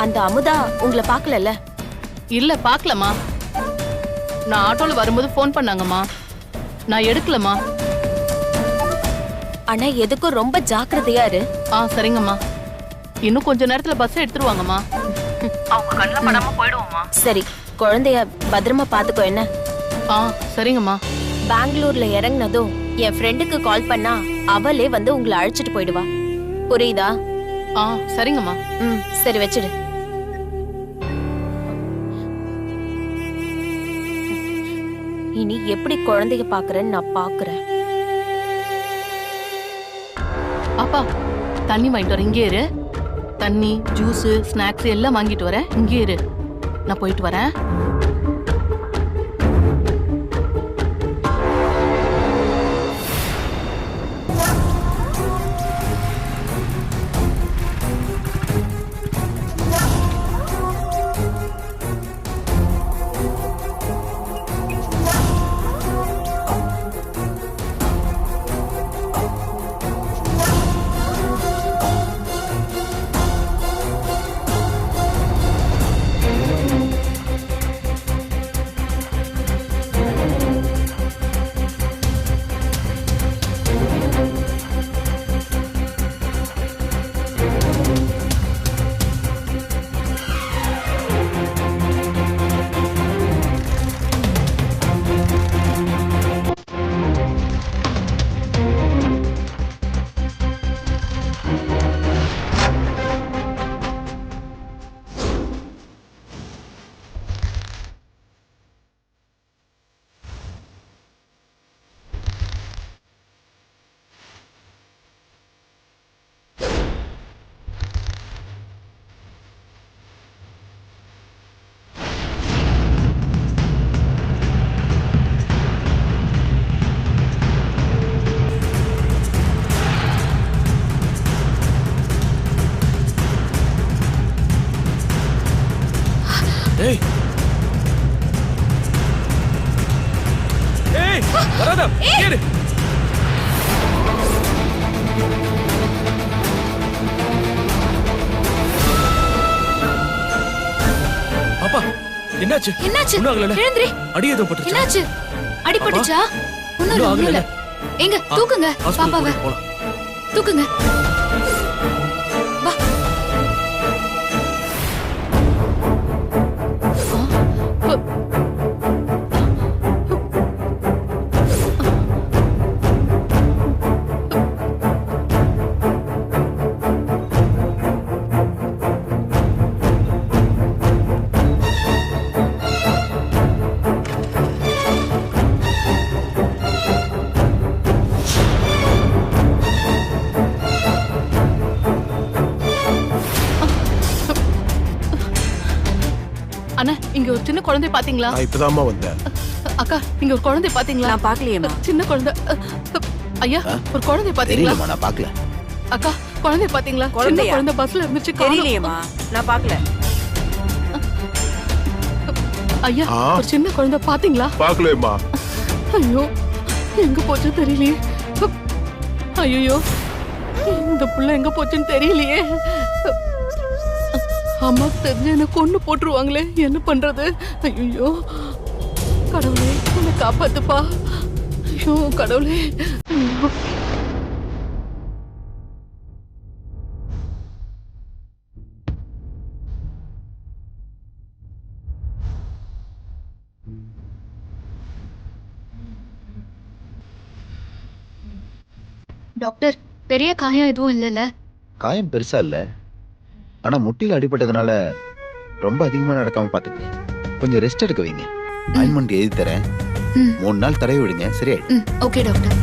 அந்த அமுதா உங்களை பார்க்கலல்ல? இல்ல பாக்கலமா. நான் ஆட்டோல வரும்போது போன் பண்ணாங்கம்மா, நான் எடுக்கலமா. ஆனா எதுக்கும் ரொம்ப ஜாக்கிரதையா இரு. சரிங்கம்மா. இன்னும் கொஞ்ச நேரத்துல பஸ் எடுத்துருவாங்கம்மா. அவங்க கண்ணுல படாம போயிடுவோம்மா. சரி, குழந்தைய பத்திரமா பாத்துக்கோ என்ன? சரிங்கம்மா. பெங்களூர்ல இறங்குனதும் என் ஃப்ரெண்டுக்கு கால் பண்ணா அவளே வந்து உங்களை அழைச்சிட்டு போயிடுவா. புரியுதா? சரிங்கம்மா. சரி வச்சிடு. இனி எப்படி குழந்தைய பாக்குறேன்னு நான் பாக்குறேன். அப்பா தண்ணி வாங்கிட்டு வரேன், இங்கே இரு. தண்ணி, ஜூஸ், ஸ்நாக்ஸ் எல்லாம் வாங்கிட்டு வரேன், இங்கே இரு. நான் போயிட்டு வரேன். ஏய் ஏய் வராதா, ஏறு. அப்பா என்னாச்சு? என்னாச்சு? ஒண்ணும் ஆகல. எழுந்திரி. அடி எதுவும் பட்டுச்சா? என்னாச்சு? அடிபட்டுச்சா? ஒண்ணும் ஆகல. எங்க தூக்குங்க பாப்பாவை, தூக்குங்க. வா. அண்ணா, இங்க ஒரு சின்ன குழந்தை பாத்தீங்களா? நான் இப்பதாம்மா வந்தேன். அக்கா, இங்க ஒரு குழந்தை பாத்தீங்களா? நான் பாக்கலையேம்மா. சின்ன குழந்தை. ஐயா, ஒரு குழந்தை பாத்தீங்களா? தெரியலமா, நான் பார்க்கல. அக்கா, குழந்தை பாத்தீங்களா? சின்ன குழந்தை பஸ்ல இருந்துச்சு. தெரியலையேம்மா, நான் பாக்கல. ஐயா, ஒரு சின்ன குழந்தை பாத்தீங்களா? பாக்கலம்மா. ஐயோ, எங்க போச்சு தெரியலையே. ஐயோ, இந்த புள்ள எங்க போச்சுன்னு தெரியலையே. அம்மா தெரிஞ்ச என்ன கொண்டு போட்டுருவாங்களே, என்ன பண்றது? ஐயோ கடவுளே, என்ன காப்பாத்துப்பா. ஐயோ கடவுளே. டாக்டர், பெரிய காயம் எதுவும் இல்லைல்ல? காயம் பெருசா இல்ல, ஆனா முட்டில அடிபட்டதுனால ரொம்ப அதிகமா நடக்காம பாத்துக்கு. கொஞ்சம் ரெஸ்ட் எடுக்க வைங்க. ஆயின்மெண்ட் எழுதி தரேன், 3 நாள் தடவி விடுங்க, சரியாயிடும். Okay doctor.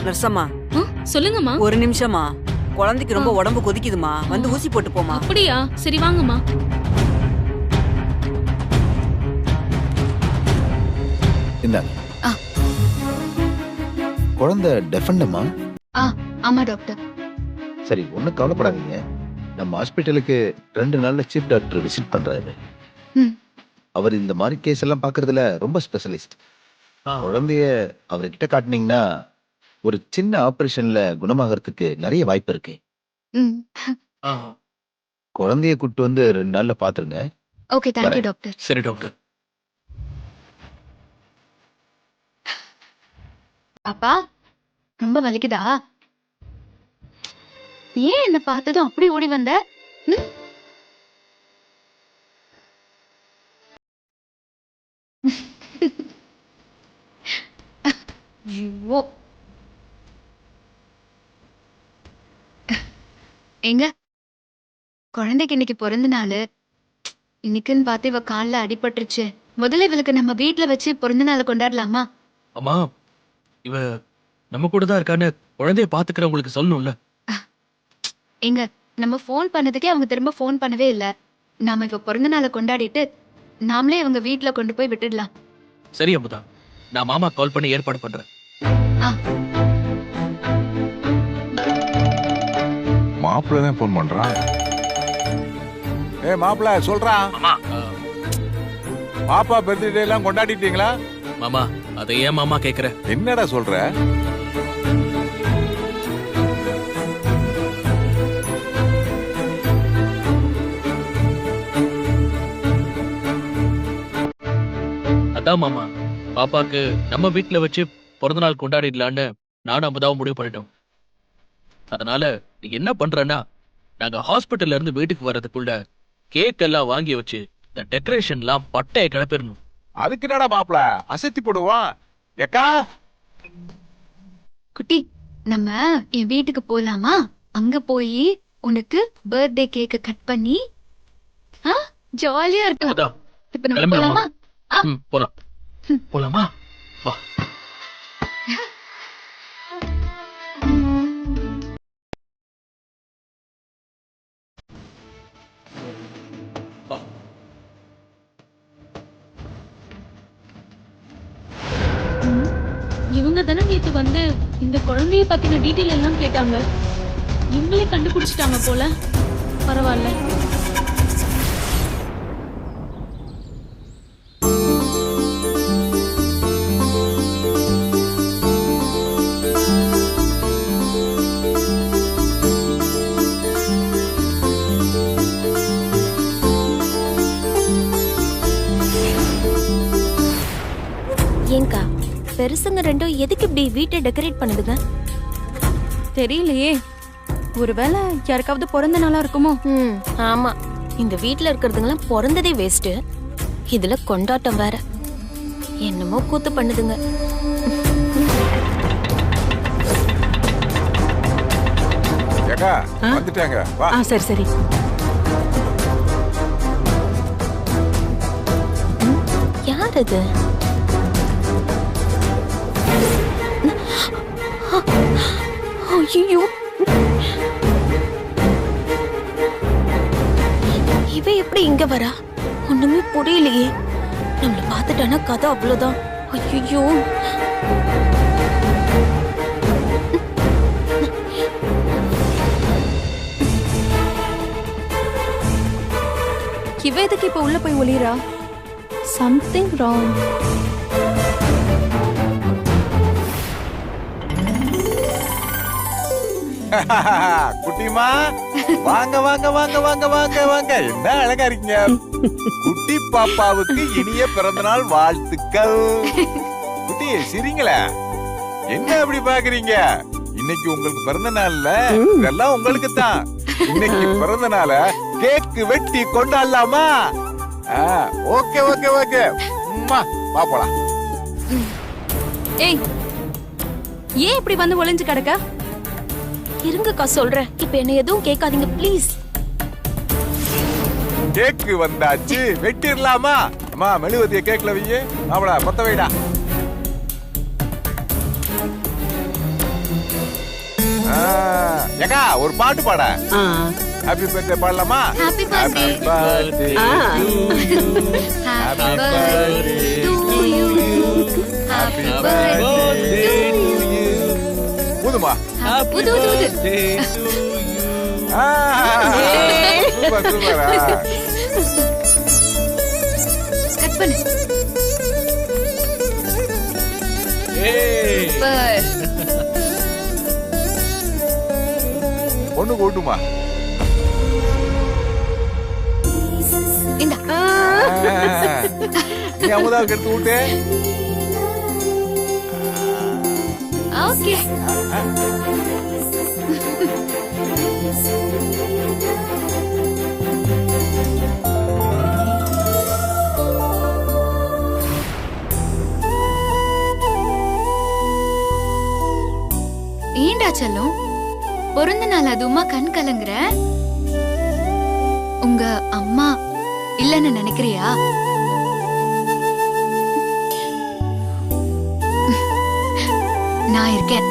நர்சம்மா, சொல்லுங்கம்மா. ஒரு நிமிஷமா, குழந்தைக்கு ரொம்ப உடம்பு கொதிக்குதுமா, வந்து ஊசி போட்டு போமா. அப்படியா? சரி வாங்கம்மா. இந்தாங்க. குழந்தை டெஃபண்டமா? ஆமா டாக்டர். சரி, ஒன்றும் கவலைப்படாதீங்க. நம்ம ஹாஸ்பிட்டலுக்கு 2 நாள்ல சீஃப் டாக்டர் விசிட் பண்றாரு. ம். அவர் இந்த மாதிரி கேஸ் எல்லாம் பார்க்கறதுல ரொம்ப ஸ்பெஷலிஸ்ட். குழந்தைய அவர்கிட்ட காட்டினீங்கன்னா ஒரு சின்ன ஆபரேஷன்ல குணமாகறதுக்கு நிறைய வாய்ப்பு இருக்கு. ம். குழந்தைய கூட்டு வந்து 2 நாள்ல பாத்துருங்க. Okay, thank you doctor. சரி டாக்டர். பாப்பா, ரொம்ப வலிக்குதா? ஏன் என்ன பார்த்ததும் அப்படி ஓடி வந்த? ம்? ஐயோ. எங்க குழந்தைக்கு இன்னைக்கு பிறந்த நாள். இன்னைக்குன்னு பார்த்து இவ கால்ல அடிபட்டுருச்சு. முதல்ல இவளுக்கு நம்ம வீட்ல வச்சு பிறந்த நாளை கொண்டாடலாமா? அம்மா, இவ நம்ம கூட தான் இருக்கான்னு குழந்தைய பாத்துக்கிறவங்களுக்கு சொல்லணும்ல. எங்க நம்ம ஃபோன் பண்ணதுக்கே அவங்க திரும்ப ஃபோன் பண்ணவே இல்ல. நாம இப்ப பிறந்த நாளை கொண்டாடிட்டு நாமளே அவங்க வீட்ல கொண்டு போய் விட்டுடலாம். சரி அமுதா, நான் மாமா கால் பண்ணி ஏற்பாடு பண்றேன். மாப்பிள்ள தான் போன் பண்றான். மாப்பிள்ள சொல்றான். பாப்பா பர்த்டே எல்லாம் கொண்டாடிட்டீங்களா? மாமா, அதை ஏன் மாமா கேக்குற? என்னடா சொல்ற? அதான் மாமா, பாப்பாக்கு நம்ம வீட்ல வச்சு பிறந்த நாள் கொண்டாடிடலான்னு நானும் அமுதாவும் முடிவு பண்ணிட்டோம். அதனால நீ என்ன பண்றன்னா, நாங்க ஹாஸ்பிட்டல்ல இருந்து வீட்டுக்கு வர்றதுக்குள்ள கேக் எல்லாம் வாங்கி வச்சு இந்த டெக்கரேஷன்லாம் பட்டைய கிளப்பிடணும். அதுக்கு என்னடா மாப்பிள்ள அசத்தி போடுவான். ஏக்கா, குட்டி, நம்ம என் வீட்டுக்கு போலாமா? அங்க போய் உனக்கு பர்த்டே கேக்க கட் பண்ணி ஜாலியா இருக்கும். அதான் இப்ப நம்ம கிளம்பலாமா? போலாமா? போலாம். போலாமா? வா. இவங்க தானே நேத்து வந்து இந்த குழந்தைய பத்தின டீட்டெயில் எல்லாம் கேட்டாங்க. இவங்களே கண்டுபிடிச்சிட்டாங்க போல. பரவாயில்ல. ஏங்கா, பெருசுங்க ரெண்டும் எதுக்கு இப்படி வீட்டை டெக்கரேட் பண்ணுதுங்க? தெரியலையே, ஒருவேளை யாருக்காவது பிறந்த நாளா இருக்குமோ? ஆமா, இந்த வீட்ல இருக்கிறதுங்களாம் பிறந்ததே வேஸ்ட். இதுல கொண்டாட்டம் வேற. என்னமோ கூத்து பண்ணுதுங்க. ஏக்கா வந்துட்டாங்க. வா. சரி சரி. யார் அது? ஐயோ, இவ எப்படி இங்க வரா? ஒண்ணுமே புரியலையே. நம்மள பாத்துட்டானா கதை அவ்வளவுதான். ஐயோ, இவ எதுக்கு இப்ப உள்ள போய் ஒளிரா? Something wrong. குட்டிமா, வாங்க வாங்க வாங்க வாங்க வாங்க வாங்க. என்ன அழகா இருக்கீங்க. குட்டி பாப்பாவுக்கு இனிய பிறந்தநாள் வாழ்த்துக்கள். குட்டி சிரிங்களே, என்ன அப்படி பாக்குறீங்க? இன்னைக்கு உங்களுக்கு பிறந்த நாள்ல இதெல்லாம் உங்களுக்கு தான். இன்னைக்கு பிறந்த நாள கேக் வெட்டி கொண்டாடலாமா? Okay okay okay. பாப்போலாம். ஏய், ஏன் இப்படி வந்து ஒளிஞ்சு கிடக்க? இருங்கக்கா சொல்றேன். இப்ப என்ன எதுவும் கேட்காதீங்க ப்ளீஸ். கேக்கு வந்தாச்சு, வெட்டிடலாமா? அம்மா, மெழுகுவத்திய கேக்ல வையே. அவள கொத்த வைடா. ஏக்கா, ஒரு பாட்டு பாட. ஹாப்பி பர்த்டே பாடலாமா? Happy birthday. Birthday happy birthday to you. Happy birthday to you. ஊதுமா. ஊது, ஊது, ஊது. Super super. கட் பண்ணு. ஏய் சூப்பர். பொண்ணு கூட்டுமா. இந்தா. நீ அமுதாவுக்கு எடுத்து விட்டு. ஓகே. ஏண்டா செல்லம், பிறந்த நாள் அதுவுமா கண் கலங்குற? உங்க அம்மா இல்லன்னு நினைக்கிறியா? நான் இருக்கேன்.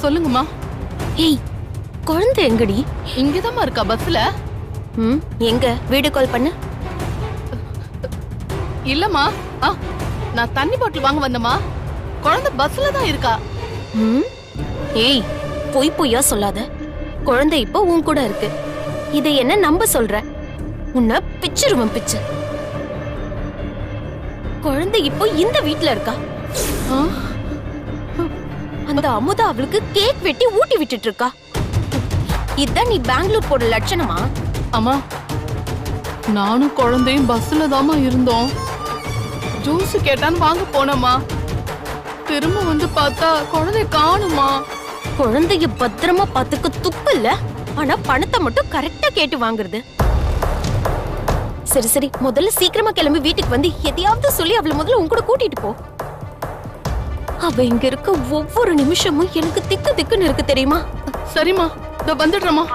சொல்லுங்கம்மா. ஏய், குழந்தை எங்கடி? இங்கதாம்மா இருக்கா பஸ்ல. ம், எங்க? வீடியோ கால் பண்ணு. இல்லம்மா, நான் தண்ணி பாட்டில் வாங்க வந்தம்மா. குழந்தை பஸ்ல தான் இருக்கா. ம், ஏய், பொய் பொய்யா சொல்லாத. குழந்தை இப்போ உன் கூட இருக்கு. இதை என்ன நம்ப சொல்ற? உன்னை பிச்சிருவன் பிச்சு. குழந்தை இப்போ இந்த வீட்ல இருக்கா. அந்த அமுதா அவளுக்கு கேக் வெட்டி ஊட்டி விட்டுட்டு இருக்கா. இதான் நீ பெங்களூர் போற லட்சணமா? அம்மா, நானும் குழந்தையும் பஸ்ல தாமா இருந்தோம். ஜூஸ் கேட்டான்னு வாங்க போனோமா. திரும்ப வந்து பார்த்தா குழந்தை காணுமா. குழந்தைய பத்திரமா பாத்துக்க துப்பு இல்ல, ஆனா பணத்தை மட்டும் கரெக்டா கேட்டு வாங்குறது. சரி சரி, முதல்ல சீக்கிரமா கிளம்பி வீட்டுக்கு வந்து எதையாவது சொல்லி அவளை முதல்ல உன் கூட கூட்டிட்டு போ. அவ இங்க இருக்க ஒவ்வொரு நிமிஷமும் எனக்கு திக்கு திக்குன்னு இருக்கு தெரியுமா? சரிம்மா, இதோ வந்துடுறேம்மா.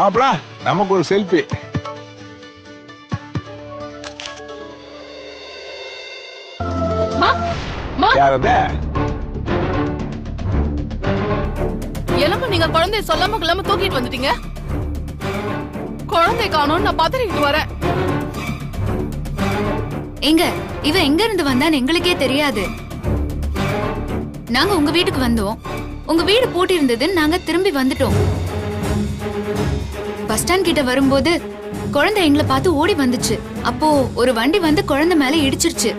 ஆப்ளா நமக்கு ஒரு செல்ஃபி. யாரது? என்னமா நீங்க குழந்தைய சொல்லாம கொள்ளாம தூக்கிட்டு வந்துட்டீங்க? குழந்தை காணோம்னு நான் பதறிட்டு வரேன். எங்க இவ எங்க இருந்து வந்தான்னு எங்களுக்கே தெரியாது. நாங்க உங்க வீட்டுக்கு வந்தோம். உங்க வீடு பூட்டி இருந்ததுன்னு நாங்க திரும்பி வந்துட்டோம். பஸ் ஸ்டாண்ட் கிட்ட வரும்போது குழந்தை எங்களை பார்த்து ஓடி வந்துச்சு. அப்போ ஒரு வண்டி வந்து குழந்தை மேல இடிச்சிருச்சு.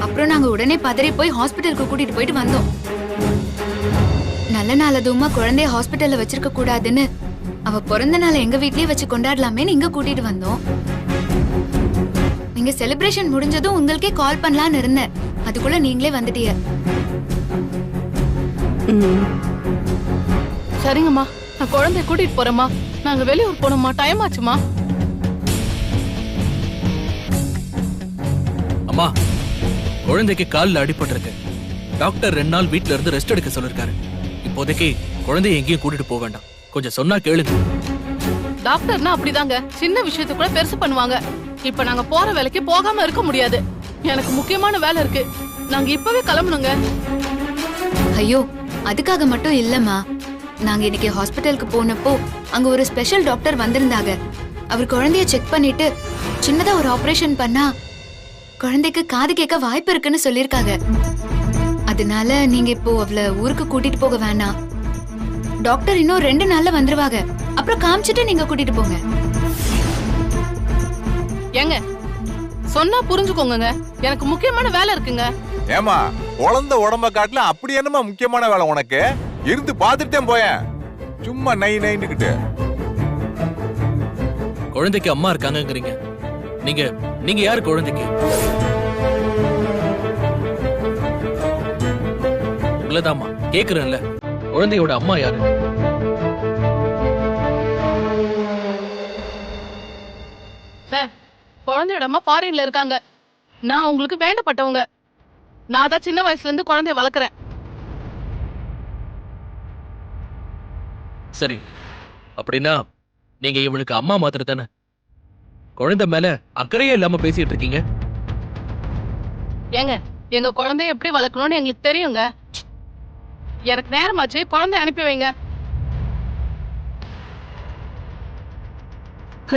அப்புறம் நாங்க உடனே பதறி போய் ஹாஸ்பிட்டலுக்கு கூட்டிட்டு போயிட்டு வந்தோம். நல்ல நாள் அதுவுமா குழந்தைய ஹாஸ்பிட்டல்ல வச்சிருக்க கூடாதுன்னு அவ பிறந்த நாளை எங்க வீட்லயே வச்சு கொண்டாடலாமேன்னு இங்க கூட்டிட்டு வந்தோம். நீங்க செலிப்ரேஷன் முடிஞ்சதும் உங்களுக்கே கால் பண்ணலான்னு இருந்தேன். அதுக்குள்ள நீங்களே வந்துட்டீங்க. சரிங்கம்மா, நான் குழந்தைய கூட்டிட்டு போறேம்மா. நாங்க வெளியூர் போனோம்மா, டைம் ஆச்சுமா. அம்மா, குழந்தைக்கு காலில் அடிபட்டிருக்கு. டாக்டர் 2 நாள் வீட்ல இருந்து ரெஸ்ட் எடுக்க சொல்லிருக்காரு. இப்போதைக்கு குழந்தைய எங்கேயும் கூட்டிட்டு போக வேண்டாம். கொஞ்சம் சொன்னா கேளுங்க. டாக்டர்னா அப்படிதாங்க, சின்ன விஷயத்தை கூட பெருசு பண்ணுவாங்க. இப்ப நாங்க போற வேலைக்கு போகாம இருக்க முடியாது. எனக்கு முக்கியமான வேலை இருக்கு. நாங்க இப்பவே கிளம்பணுங்க. ஐயோ, அதுக்காக மட்டும் இல்லம்மா. நாங்க இன்னைக்கு ஹாஸ்பிட்டலுக்கு போனப்போ அங்க ஒரு ஸ்பெஷல் டாக்டர் வந்திருந்தாங்க. அவர் குழந்தைய செக் பண்ணிட்டு சின்னதா ஒரு ஆபரேஷன் பண்ணா குழந்தைக்கு காது கேட்க வாய்ப்பு இருக்குன்னு சொல்லிருக்காங்க. அதனால நீங்க இப்போ அவளை ஊருக்கு கூட்டிட்டு போக வேணாம். டாக்டர் இன்னும் 2 நாள்ல வந்துருவாங்க. அப்புறம் காமிச்சிட்டு நீங்க கூட்டிட்டு போங்க. ஏங்க, சொன்னா புரிஞ்சுக்கோங்க. எனக்கு முக்கியமான வேலை இருக்குங்க. ஏமா, குழந்தை உடம்ப காட்டுல அப்படி என்னமா முக்கியமான வேலை உனக்கு? இருந்து பாத்துட்டே போயேன். சும்மா நை நைன்னுக்கிட்டு. குழந்தைக்கு அம்மா இருக்காங்கங்கறீங்க. நீங்க யாரு குழந்தைக்கு? உள்ளதாமா கேக்குறேன்ல, குழந்தையோட அம்மா யாரு? சார், குழந்தையோட அம்மா ஃபாரின்ல இருக்காங்க. நான் உங்களுக்கு வேண்டப்பட்டவங்க. நான் தான் சின்ன வயசுல இருந்து குழந்தைய வளர்க்குறேன். சரி, அப்படின்னா நீங்க இவளுக்கு அம்மா மாத்திர தானே? குழந்தை மேல அக்கறையே இல்லாம பேசிட்டு இருக்கீங்க. ஏங்க, எங்க குழந்தைய எப்படி வளர்க்கணும்னு எங்களுக்கு தெரியுங்க. எனக்கு நேரமாச்சு, குழந்தைய அனுப்பி வைங்க.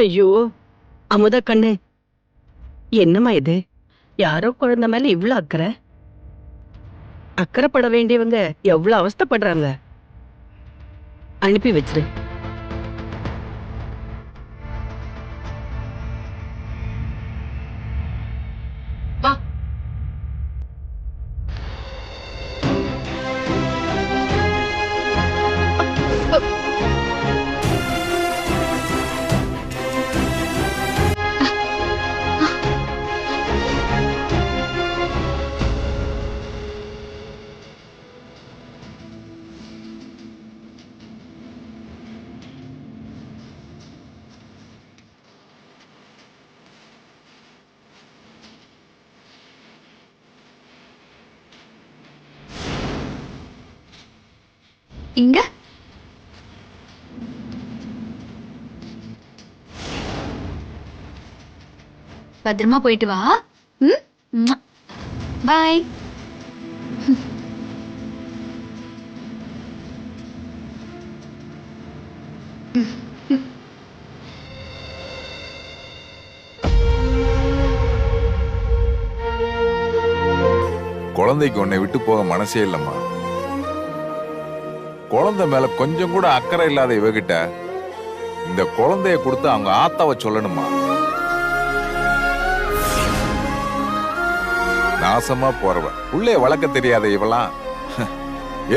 ஐயோ அமுத கண்ணு, என்னம்மா இது? யாரோ குழந்தை மேல இவ்ளோ அக்கறை? அக்கறைப்பட வேண்டியவங்க எவ்வளவு அவஸ்தைப்படுறாங்க. அனுப்பி வச்சிரு. இங்க பத்திரமா போயிட்டு வா. பாய். குழந்தைக்கு உன்னை விட்டு போக மனசே இல்லம்மா. குழந்தை மேல கொஞ்சம் கூட அக்கறை இல்லாத இவகிட்ட இந்த குழந்தைய கொடுத்து அவங்க ஆத்தாவை சொல்லணுமா? நாசமா போறவ புள்ளைய வளர்க்க தெரியாத இவளாம்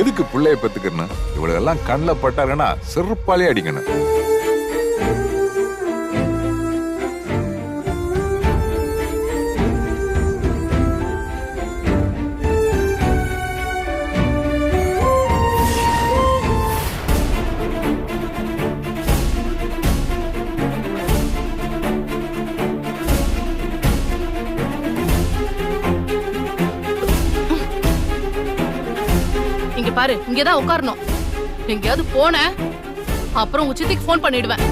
எதுக்கு புள்ளைய பெத்துக்கணும்? இவளெல்லாம் கண்ணில் பட்டாங்கன்னா செருப்பாலே அடிக்கணும். இங்க பாரு, இங்கதான் உட்காரணும். எங்கேயாவது போன அப்புறம் உச்சித்துக்கு போன் பண்ணிடுவேன்.